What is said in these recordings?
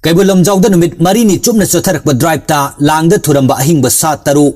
Kaibul lamjauda numit marini chumna chotharakpa drive ta langda thuramba ahingba sa taru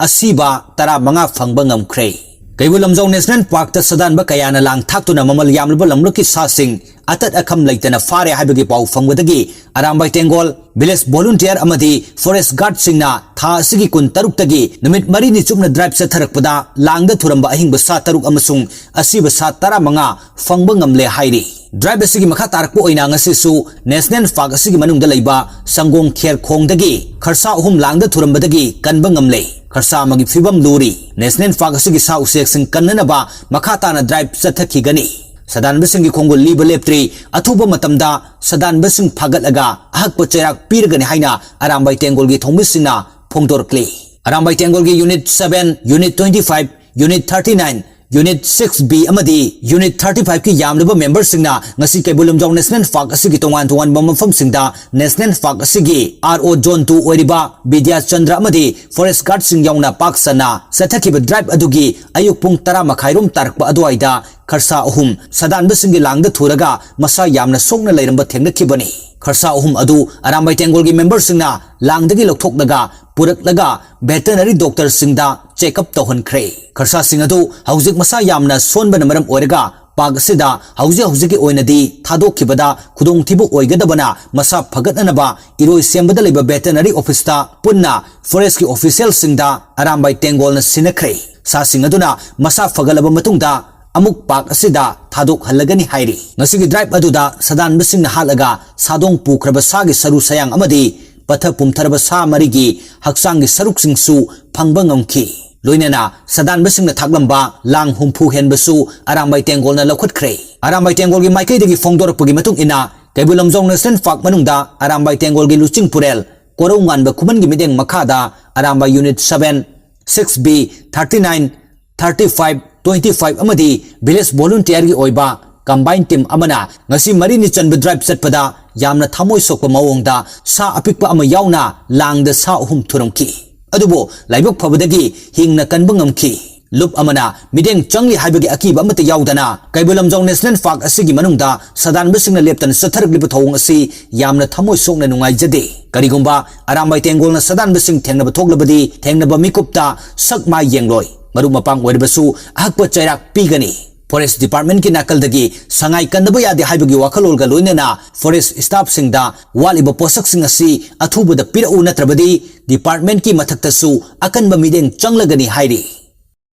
ashiba tara manga phangba ngamkhre. Kaibul lamjau National Park ta sadanba kayana lang thaktuna mamal yamlaba lamluki sa sing atat akham laitana fare haibagi pau phangwadagi arambai tengol village volunteer amadi forest guard singna tha asigi kun taruk tagi numit marini chumna drive sa tharakpada langda thuramba ahingba sa taruk amasung asiba sa tara manga phangba ngamle hairi. Drive asigi makha tarakpo oina ngasisu National Park asigi manungda laiba sangong kher khongdagi kharsa uhum langda thurambadagi kanba ngamle. Kharsa magi fibam luri National Park asigi sa usek sing kannanaba makha tana drive sathakigani. Sadan basing khongol liba leptri athuba matamda sadan basing phagalaga ahakpa cherak pirgani haina arambai tengol gi thongmisina phongdorkli. Arambai tengol gi unit 7 unit 25 unit 39 Unit 6B amadi Unit 35 ki yamlaba member singna ngasi Kaibul lamjau National Park asigi tongan mafam singda National Park asigi RO Zone 2 oiriba Vidya Chandra amadi Forest Guard sing yauna park sana sathakiba drive adugi ayuk pung 10 makhairom tarakpa aduaida kharsa uhum sadan basingi langda thuraga masa yamna songna leiramba thengnakhibani. Kharsa uhum adu arambai tengol gi member singna langdagi lokthoknaga puraklaga veterinary doctor singda check up tohonkhre. Kharsa sing adu hauzik masa yamna sonbana maram oiraga park asida hauzik oinadi thadokkhibada khudong thibu oigadabana masa phagatnanaba iroi sembada leba veterinary office ta punna forest ki official singda arambai tengol na sinakhre. Sa sing aduna masa phagalaba matungda amuk park asida thadok halagani hairi. Ngasigi drive aduda sadan basing na halaga sadong pukraba sagi saru sayang amadi patha pumtharaba sa marigi haksangi saruk singsu phangba ngamki. Loinana sadan basing na thaglamba lang humpu henbasu arambai tengol na lokhatkre. Arambai tengol gi maikai degi phongdorpagi matung ina Kaibul lamjau National Park manungda arambai tengol gi luching purel korongan ba khuman gi mideng makhada arambai unit 7 6B 39 35 25 amadi village volunteer gi oiba combined team amana ngasi marini chanba drive satpada yamna thamoi sokpa mawongda sa apikpa ama yauna langda sa uhum thurumki. Adubo laibok phabadagi hingna kanba ngamki. Lup amana mideng changli haibagi akiba amata yaudana Kaibul lamjau National Park asigi manungda sadan basingna leptan satharakliba thawong asi yamna thamoi sokna nungai jade. Karigumba arambai tengol na sadan basing thengnaba thoklabadi thengnaba mikupta sakma yengloi marum mapang oiribasu ahakpa chairak pigani. Forest Department ki nakaldagi sangai kandaba yade haibagi wakhalolga loinana forest staff singda waliba posak sing asi athubada pirau natrabadi department ki mathaktasu akanba mideng changlagani hairi.